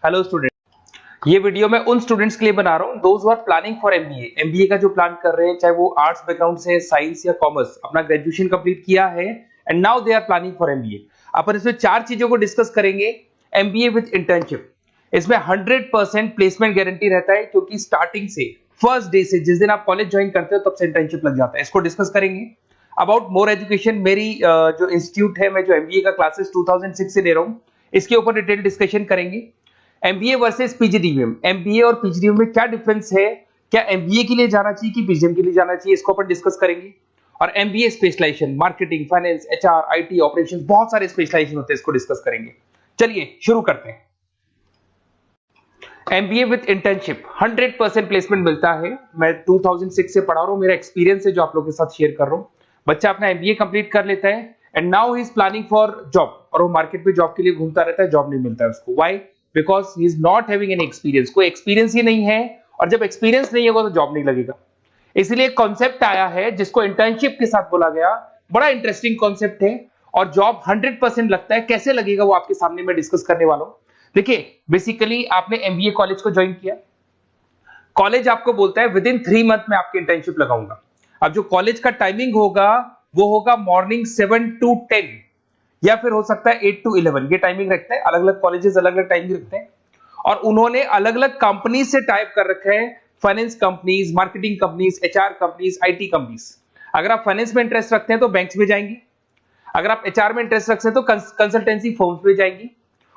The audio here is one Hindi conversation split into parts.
हेलो स्टूडेंट, ये वीडियो मैं उन स्टूडेंट्स के लिए बना रहा हूँ those who are planning for MBA. MBA का जो प्लान कर रहे हैं, चाहे वो आर्ट्स बैकग्राउंड से, साइंस या कॉमर्स, अपना ग्रेजुएशन कंप्लीट किया है and now they are planning for MBA. अपन इसमें चार चीजों को डिस्कस करेंगे। एमबीए विद इंटर्नशिप, इसमें 100% प्लेसमेंट गारंटी रहता है, क्योंकि स्टार्टिंग से फर्स्ट डे से जिस दिन आप कॉलेज ज्वाइन करते हो तब से इंटर्नशिप लग जाता है। इसको डिस्कस करेंगे। अबाउट मोर एजुकेशन, मेरी जो इंस्टीट्यूट है, मैं जो एमबीए का क्लासेस 2006 से ले रहा हूँ, इसके ऊपर डिटेल डिस्कशन करेंगे। एमबीए वर्सेस पीजीडीएम, एमबीए और पीजीडीएम में क्या डिफरेंस है, क्या एमबीए के लिए जाना चाहिए कि पीजीडीएम के लिए जाना चाहिए, इसको अपन डिस्कस करेंगे। और MBA specialisation, marketing, finance, HR, IT, operations, बहुत सारे स्पेशलाइजेशन होते हैं, इसको डिस्कस करेंगे। चलिए शुरू करते हैं। एमबीए विद इंटर्नशिप 100% प्लेसमेंट मिलता है। मैं 2006 से पढ़ा रहा हूँ, मेरा एक्सपीरियंस है जो आप लोगों के साथ शेयर कर रहा हूँ। बच्चा अपना एमबीए कंप्लीट कर लेता है and now he is planning for job, और वो मार्केट में जॉब के लिए घूमता रहता है, जॉब नहीं मिलता है उसको। Why? Because he is not having any experience. कोई एक्सपीरियंस ही नहीं है, और जब एक्सपीरियंस नहीं होगा तो जॉब नहीं लगेगा। इसलिए एक कॉन्सेप्ट आया है जिसको इंटर्नशिप के साथ बोला गया। बड़ा इंटरेस्टिंग कॉन्सेप्ट है, और जॉब 100% लगता है। कैसे लगेगा वो आपके सामने मैं डिस्कस करने वाला हूं। देखिए, बेसिकली आपने एमबीए कॉलेज को ज्वाइन किया, कॉलेज आपको बोलता है विद इन 3 मंथ में आपकी इंटर्नशिप लगाऊंगा। अब जो कॉलेज का टाइमिंग होगा वो होगा मॉर्निंग 7 to 10, या फिर हो सकता है 8 to 11। ये टाइमिंग रखते हैं, अलग अलग कॉलेजेस अलग अलग टाइमिंग रखते हैं। और उन्होंने अलग अलग कंपनी से टाइप कर रखा है, finance companies, marketing companies, HR companies, IT companies. अगर आप फाइनेंस में इंटरेस्ट रखते हैं तो बैंक्स में जाएंगे। अगर आप एचआर में इंटरेस्ट रखते हैं तो कंसल्टेंसी फर्म्स में जाएंगी।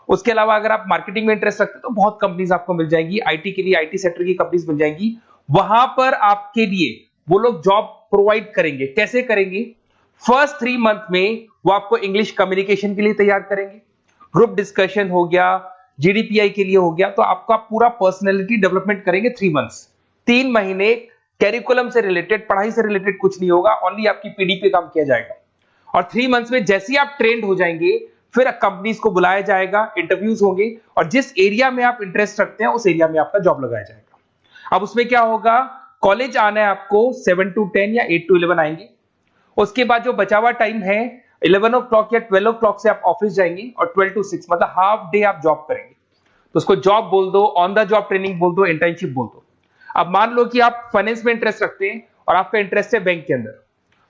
उसके अलावा अगर आप मार्केटिंग में इंटरेस्ट रखते हैं तो बहुत कंपनीज आपको मिल जाएंगी। आईटी के लिए आईटी सेक्टर की कंपनीज मिल जाएंगी। वहां पर आपके लिए वो लोग जॉब प्रोवाइड करेंगे। कैसे करेंगे? फर्स्ट 3 मंथ में वो आपको इंग्लिश कम्युनिकेशन के लिए तैयार करेंगे, ग्रुप डिस्कशन हो गया, जीडीपीआई के लिए हो गया, तो आपका पूरा पर्सनैलिटी डेवलपमेंट करेंगे 3 मंथ्स। 3 महीने कैरिकुलम से रिलेटेड, पढ़ाई से रिलेटेड कुछ नहीं होगा, ओनली आपकी पीडी पे काम किया जाएगा। और 3 मंथ्स में जैसे ही आप ट्रेंड हो जाएंगे, फिर कंपनीज को बुलाया जाएगा, इंटरव्यूज होंगे, और जिस एरिया में आप इंटरेस्ट रखते हैं उस एरिया में आपका जॉब लगाया जाएगा। अब उसमें क्या होगा, कॉलेज आना है आपको 7 to 10 या 8 to 11 आएंगे। उसके बाद जो बचा हुआ टाइम है 11 o'clock या 12 o'clock से आप ऑफिस जाएंगे, और 12 to 6 मतलब हाफ डे आप जॉब करेंगे। तो उसको जॉब बोल दो, ऑन द जॉब ट्रेनिंग बोल दो, इंटर्नशिप बोल दो। अब मान लो कि आप फाइनेंस में इंटरेस्ट रखते हैं और आपका इंटरेस्ट है बैंक के अंदर,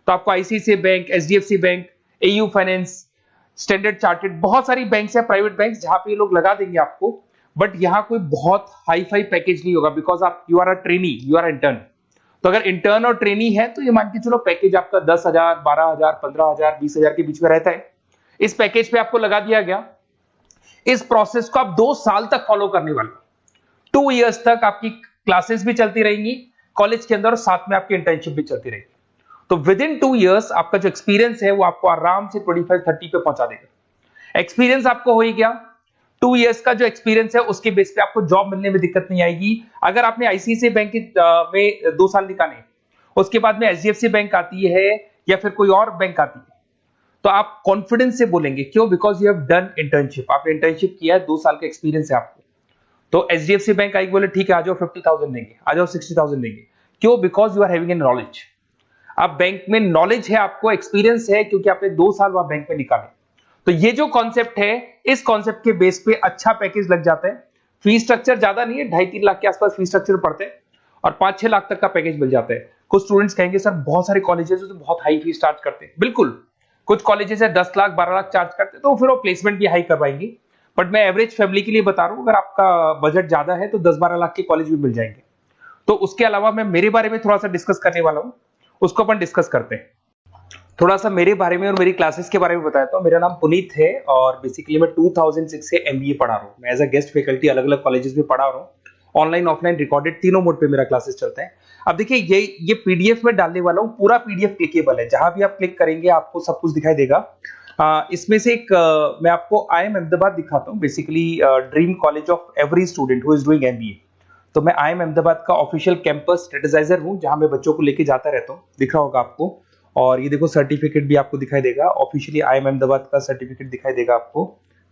तो आपको ICICI bank, HDFC bank, AU finance, standard chartered, बहुत सारी बैंक्स है, प्राइवेट बैंक्स, जहां पे ये लोग लगा देंगे आपको। बट यहाँ कोई बहुत हाई फाई पैकेज नहीं होगा, बिकॉज आप you are a trainee, you are intern. तो अगर इंटर्न और ट्रेनी है तो ये मान के चलो पैकेज आपका 10,000, 12,000, 15,000, 20,000 के बीच में रहता है। इस पैकेज पे आपको लगा दिया गया। इस प्रोसेस को आप 2 साल तक फॉलो करने वाले। 2 इयर्स तक आपकी क्लासेस भी चलती रहेंगी कॉलेज के अंदर, और साथ में आपकी इंटर्नशिप भी चलती रहेगी। तो विद इन 2 इयर्स आपका जो एक्सपीरियंस है वो आपको आराम से 25-30 पे पहुंचा देगा। एक्सपीरियंस आपको हो ही गया। 2 इयर्स का जो एक्सपीरियंस है उसके बेस पे आपको जॉब मिलने में दिक्कत नहीं आएगी। अगर आपने आईसीआईसीआई बैंक में 2 साल निकाले, उसके बाद में एचडीएफसी बैंक आती है या फिर कोई और बैंक आती है, तो आप कॉन्फिडेंस से बोलेंगे। क्यों? Because you have done internship, आपने इंटर्नशिप किया है, 2 साल का एक्सपीरियंस है आपको। तो एचडीएफसी बैंक आएगी, बोले ठीक है आ जाओ 50,000 देंगे, आ जाओ 60,000 देंगे। क्यों? Because you are having an knowledge. अब बैंक में नॉलेज है, आपको एक्सपीरियंस है, क्योंकि आपने 2 साल वहां बैंक में निकाले। तो ये जो कॉन्सेप्ट है, इस कॉन्सेप्ट के बेस पे अच्छा पैकेज लग जाता है। फीस स्ट्रक्चर ज्यादा नहीं है, 2.5-3 लाख के आसपास फीस स्ट्रक्चर पड़ते हैं, और 5-6 लाख तक का पैकेज मिल जाता है। कुछ स्टूडेंट्स कहेंगे सर बहुत सारे कॉलेजेस तो बहुत हाई फीस चार्ज करते हैं। बिल्कुल, कुछ कॉलेजेस है 10 लाख 12 लाख चार्ज करते हैं, तो फिर वो प्लेसमेंट भी हाई करवाएंगे। बट मैं एवरेज फैमिली के लिए बता रहा हूं, अगर आपका बजट ज्यादा है तो 10-12 लाख के कॉलेज भी मिल जाएंगे। तो उसके अलावा मैं मेरे बारे में थोड़ा सा डिस्कस करने वाला हूं, उसको अपन डिस्कस करते हैं। थोड़ा सा मेरे बारे में और मेरी क्लासेस के बारे में बताता हूं। मेरा नाम पुनीत है, और बेसिकली मैं 2006 से एमबीए पढ़ा रहा हूं। मैं एज अ गेस्ट फैकल्टी अलग अलग कॉलेजेस में पढ़ा रहा हूं। ऑनलाइन, ऑफलाइन, रिकॉर्डेड, तीनों मोड पे मेरा क्लासेस चलता है। अब देखिए, ये पीडीएफ में डालने वाला हूं, पूरा पीडीएफ क्लिकेबल है। जहां भी आप क्लिक करेंगे आपको सब कुछ दिखाई देगा। इसमें से एक मैं आपको आईएम अहमदाबाद दिखाता हूं। Basically dream college of every student who is doing MBA. तो मैं आईएम अहमदाबाद का ऑफिशियल कैंपस स्ट्रेटेजाइजर हूं, जहां मैं बच्चों को लेके जाता रहता हूं। दिख रहा होगा आपको। और ये देखो सर्टिफिकेट भी आपको दिखाई देगा, ऑफिशियली आईएम अहमदाबाद का सर्टिफिकेट दिखाई देगा आपको,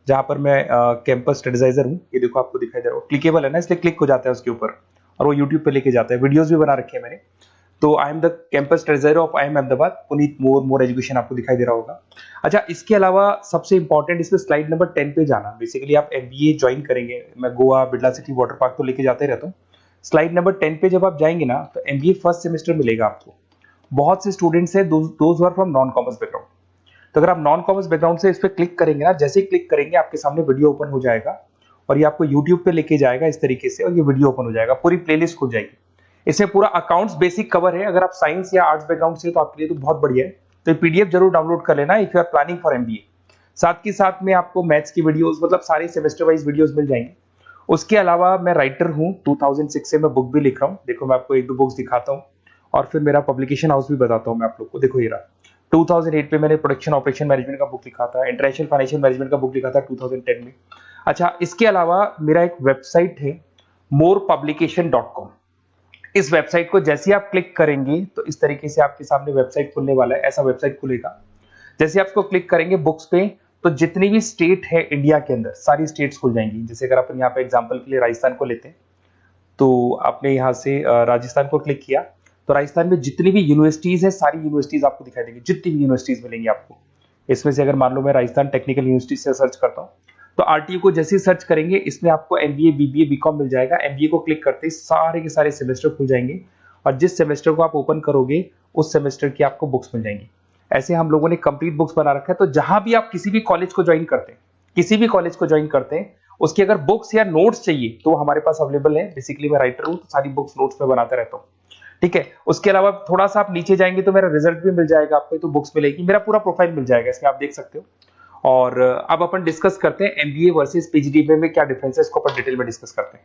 जहां पर मैं कैंपस स्ट्रेटेजाइजर हूं। ये देखो आपको दिखाई दे रहा है, क्लिकेबल है ना, इसलिए क्लिक हो जाता है उसके ऊपर, और वो यूट्यूब पे लेके जाता है। वीडियोस भी बना रखे हैं मैंने। तो I am the campus treasurer of IIM Ahmedabad, Puneet more education आपको दिखाई दे रहा होगा। अच्छा, इसके अलावा सबसे इंपॉर्टेंट इसमें स्लाइड नंबर 10 पे जाना। बेसिकली आप MBA ज्वाइन करेंगे, मैं Goa, Birla city, water park तो लेके जाते रहता हूँ। स्लाइड नंबर 10 पे जब आप जाएंगे ना, तो MBA फर्स्ट सेमेस्टर मिलेगा आपको। बहुत से स्टूडेंट्स हैं those are from non commerce background. तो अगर आप नॉन कॉमर्स बैकग्राउंड से इस पर क्लिक करेंगे ना, जैसे ही क्लिक करेंगे आपके सामने वीडियो ओपन हो जाएगा और ये आपको यूट्यूब पे लेके जाएगा इस तरीके से, और ये वीडियो ओपन हो जाएगा, पूरी प्लेलिस्ट खुल जाएगी। इसमें पूरा अकाउंट्स बेसिक कवर है। अगर आप साइंस या आर्ट्स बैकग्राउंड से तो आपके लिए तो बहुत बढ़िया है। तो PDF जरूर डाउनलोड कर लेना if you are planning for MBA। साथ के साथ में आपको मैथ्स की वीडियोस, मतलब सारे सेमेस्टर वाइज वीडियोस मिल जाएंगे। उसके अलावा मैं राइटर हूँ, 2006 से मैं बुक भी लिख रहा हूँ। देखो मैं आपको 1-2 बुक्स दिखाता हूँ और फिर मेरा पब्लिकेशन हाउस भी बताता हूँ मैं आप लोग को। देखो ये रहा, 2008 में मैंने प्रोडक्शन ऑपरेशन मैनेजमेंट का बुक लिखा था, इंटरनेशनल फाइनेंशियल मैनेजमेंट का बुक लिखा था 2010 में। अच्छा, इसके अलावा मेरा एक वेबसाइट है morepublication.com। इस वेबसाइट को जैसे आप क्लिक करेंगे तो इस तरीके से आपके सामने वेबसाइट खुलने वाला है, ऐसा वेबसाइट खुलेगा। जैसे आप इसको क्लिक करेंगे बुक्स पे, तो जितनी भी स्टेट है इंडिया के अंदर सारी स्टेट्स खुल जाएंगी। जैसे अगर अपन यहाँ पे एग्जांपल के लिए राजस्थान को लेते हैं, तो आपने यहाँ से राजस्थान को क्लिक किया तो राजस्थान में जितनी भी यूनिवर्सिटीज है सारी यूनिवर्सिटीज आपको दिखाई देंगी, जितनी भी यूनिवर्सिटीज मिलेंगी आपको। इसमें से अगर मान लो मैं राजस्थान टेक्निकल यूनिवर्सिटी से सर्च करता हूँ, तो RTU को जैसे ही सर्च करेंगे इसमें आपको MBA, BBA, BCom मिल जाएगा। MBA को क्लिक करते ही सारे के सारे सेमेस्टर खुल जाएंगे और जिस सेमेस्टर को आप ओपन करोगे उस सेमेस्टर की आपको बुक्स मिल जाएंगी। ऐसे हम लोगों ने कंप्लीट बुक्स बना रखा है। तो जहां भी आप किसी भी कॉलेज को ज्वाइन करते हैं, उसकी अगर बुक्स या नोट्स चाहिए तो हमारे पास अवेलेबल है। बेसिकली मैं राइटर हूँ तो सारी बुक्स नोट्स में बनाता रहता हूँ, ठीक है। उसके अलावा थोड़ा सा आप नीचे जाएंगे तो मेरा रिजल्ट भी मिल जाएगा आपको, तो बुक्स मिलेगी, मेरा पूरा प्रोफाइल मिल जाएगा, इसमें आप देख सकते हो। और अब अपन डिस्कस करते हैं MBA वर्सेस PGDBA में क्या डिफरेंस है, इसको अपन डिटेल में डिस्कस करते हैं।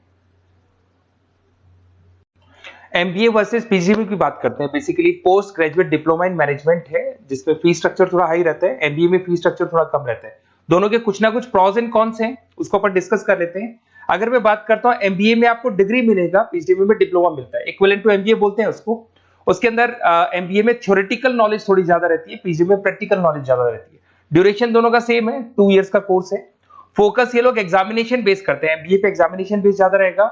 MBA वर्सेस PGDBA की बात करते हैं। Basically post graduate diploma in management है, जिसमें फी स्ट्रक्चर थोड़ा हाई रहता है, MBA में फी स्ट्रक्चर थोड़ा कम रहता है। दोनों के कुछ ना कुछ प्रॉस एंड कॉन्स हैं, उसको अपन डिस्कस कर लेते हैं। अगर मैं बात करता हूं MBA में आपको डिग्री मिलेगा, PGDBA में डिप्लोमा मिलता है, इक्विवेलेंट टू MBA बोलते हैं उसको। उसके अंदर MBA में थ्योरेटिकल नॉलेज थोड़ी ज्यादा रहती है, PGDBA में प्रैक्टिकल नॉलेज ज्यादा रहती है। ड्यूरेशन दोनों का सेम है, 2 इयर्स का कोर्स है। फोकस ये लोग एग्जामिनेशन बेस करते हैं, MBA पे एग्जामिनेशन बेस ज्यादा रहेगा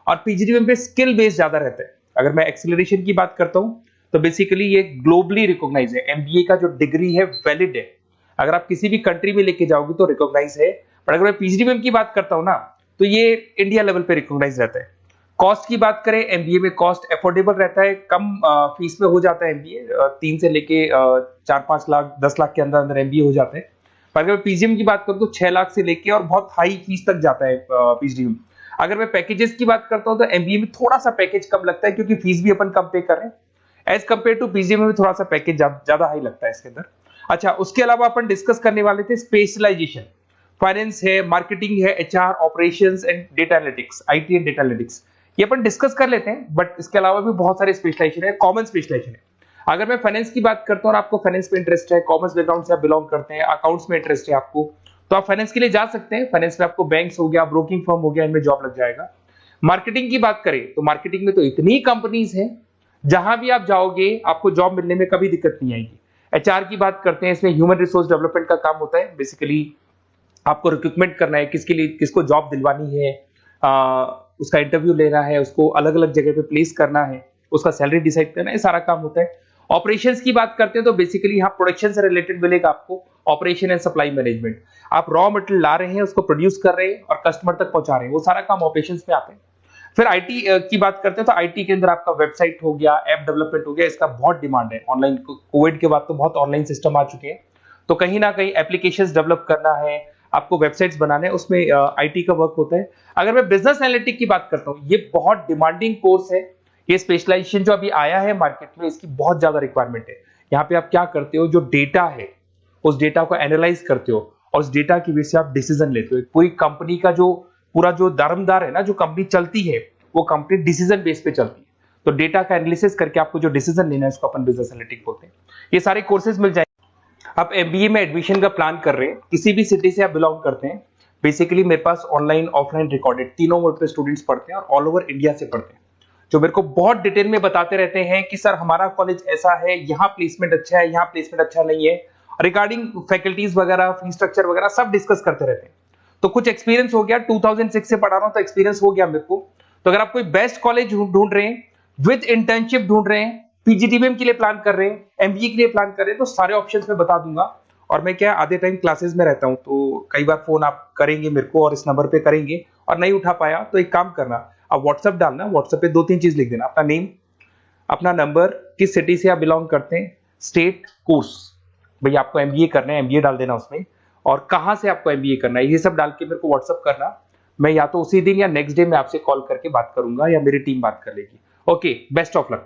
और PGDBA पे स्किल बेस ज्यादा रहता है। अगर मैं एक्सेलरेशन की बात करता हूं तो बेसिकली ये ग्लोबली रिकॉग्नाइज है, MBA का जो डिग्री है वैलिड है। अगर आप किसी भी कंट्री में लेके जाओगे तो रिकॉग्नाइज है, पर अगर मैं PGDBA की बात करता हूं ना, तो ये इंडिया लेवल पे रिकॉग्नाइज रहता है। कॉस्ट की बात करें, MBA में कॉस्ट अफोर्डेबल रहता है, कम फीस में हो जाता है MBA, 3 से लेके 4-5 लाख 10 लाख के अंदर अंदर MBA हो जाते हैं। पर अगर मैं PGDBA की बात करूं तो 6 लाख से लेके और बहुत हाई फीस तक जाता है PGDBA। अगर मैं पैकेजेस की बात करता हूं तो MBA में थोड़ा सा पैकेज कम लगता है, क्योंकि फीस भी अपन कम पे कर रहे हैं। एज कंपेयर टू PGDBA में थोड़ा सा पैकेज ज्यादा हाई लगता है इसके अंदर। अच्छा, उसके अलावा अपन डिस्कस करने वाले थे स्पेशलाइजेशन। फाइनेंस है, मार्केटिंग है, HR, operations and data analytics, IT and data analytics, ये अपन डिस्कस कर लेते हैं। बट इसके अलावा भी बहुत सारे स्पेशलाइजेशन है, कॉमन स्पेशलाइजेशन है। अगर मैं फाइनेंस की बात करता हूं और आपको फाइनेंस में इंटरेस्ट है, कॉमर्स बैकग्राउंड से आप बिलोंग करते हैं, अकाउंट्स में इंटरेस्ट है आपको, तो आप फाइनेंस के लिए जा सकते हैं। फाइनेंस में आपको बैंक्स हो गया, ब्रोकिंग फर्म हो गया, इनमें जॉब लग जाएगा। मार्केटिंग की बात करें तो मार्केटिंग में तो इतनी कंपनीज हैं, जहां भी आप जाओगे आपको जॉब मिलने में कभी दिक्कत नहीं आएगी। HR की बात करते हैं, इसमें ह्यूमन रिसोर्स डेवलपमेंट का काम होता है। बेसिकली आपको रिक्रूटमेंट करना है, किसके लिए किसको जॉब दिलवानी है, उसका इंटरव्यू लेना है, उसको अलग अलग जगह पे प्लेस करना है, उसका सैलरी डिसाइड करना है, सारा काम होता है। ऑपरेशंस की बात करते हैं तो बेसिकली यहाँ प्रोडक्शन से रिलेटेड मिलेगा आपको, ऑपरेशन एंड सप्लाई मैनेजमेंट। आप रॉ मटेरियल ला रहे हैं, उसको प्रोड्यूस कर रहे हैं और कस्टमर तक पहुंचा रहे हैं, वो सारा काम ऑपरेशंस में आते हैं। फिर IT की बात करते हैं तो IT के अंदर आपका वेबसाइट हो गया, ऐप डेवलपमेंट हो गया, इसका बहुत डिमांड है। ऑनलाइन कोविड के बाद तो बहुत ऑनलाइन सिस्टम आ चुके हैं, तो कहीं ना कहीं एप्लीकेशंस डेवलप करना है, आपको वेबसाइट्स बनाने, उसमें IT का वर्क होता है। अगर मैं बिजनेस एनालिटिक की बात करता हूँ, ये बहुत डिमांडिंग कोर्स है। ये स्पेशलाइजेशन जो अभी आया है मार्केट में, इसकी बहुत ज्यादा रिक्वायरमेंट है। यहाँ पे आप क्या करते हो, जो डेटा है उस डेटा को एनालाइज करते हो और उस डेटा की वजह से आप डिसीजन लेते हो। पूरी कंपनी का जो पूरा जो दारोमदार है ना, जो कंपनी चलती है वो कंपनी डिसीजन बेस पे चलती है। तो डेटा का एनालिसिस करके आपको जो डिसीजन लेना है उसको अपन बिजनेस एनालिटिक बोलते हैं। ये सारे कोर्सेज मिल जाएंगे। आप MBA में एडमिशन का प्लान कर रहे हैं, किसी भी सिटी से आप बिलोंग करते हैं, बेसिकली मेरे पास ऑनलाइन ऑफलाइन रिकॉर्डेड तीनों मोड पे स्टूडेंट्स पढ़ते हैं और ऑल ओवर इंडिया से पढ़ते हैं, जो मेरे को बहुत डिटेल में बताते रहते हैं कि सर हमारा कॉलेज ऐसा है, यहाँ प्लेसमेंट अच्छा है, यहाँ प्लेसमेंट अच्छा नहीं है, रिगार्डिंग फैकल्टीज वगैरह, फी स्ट्रक्चर वगैरह सब डिस्कस करते रहते हैं। तो कुछ एक्सपीरियंस हो गया, 2006 से पढ़ा रहा हूं तो एक्सपीरियंस हो गया मेरे को। तो अगर आप कोई बेस्ट कॉलेज ढूंढ रहे हैं, विद इंटर्नशिप ढूंढ रहे हैं, पीजीडीबीएम के लिए प्लान कर रहे हैं, एमबीए के लिए प्लान कर रहे हैं, तो सारे ऑप्शंस मैं बता दूंगा। और मैं क्या आधे टाइम क्लासेस में रहता हूं, तो कई बार फोन आप करेंगे मेरे को और इस नंबर पे करेंगे और नहीं उठा पाया तो एक काम करना, आप व्हाट्सएप डालना, व्हाट्सएप पे 2-3 चीज लिख देना, अपना नेम, अपना नंबर, किस सिटी से आप बिलोंग करते हैं, स्टेट, कोर्स, भाई आपको एमबीए करना है एमबीए डाल देना उसमें, और कहां से आपको एमबीए करना है, ये सब डाल के मेरे को व्हाट्सएप करना। मैं या तो उसी दिन या नेक्स्ट डे में आपसे कॉल करके बात करूंगा या मेरी टीम बात कर लेगी। Okay, best of luck.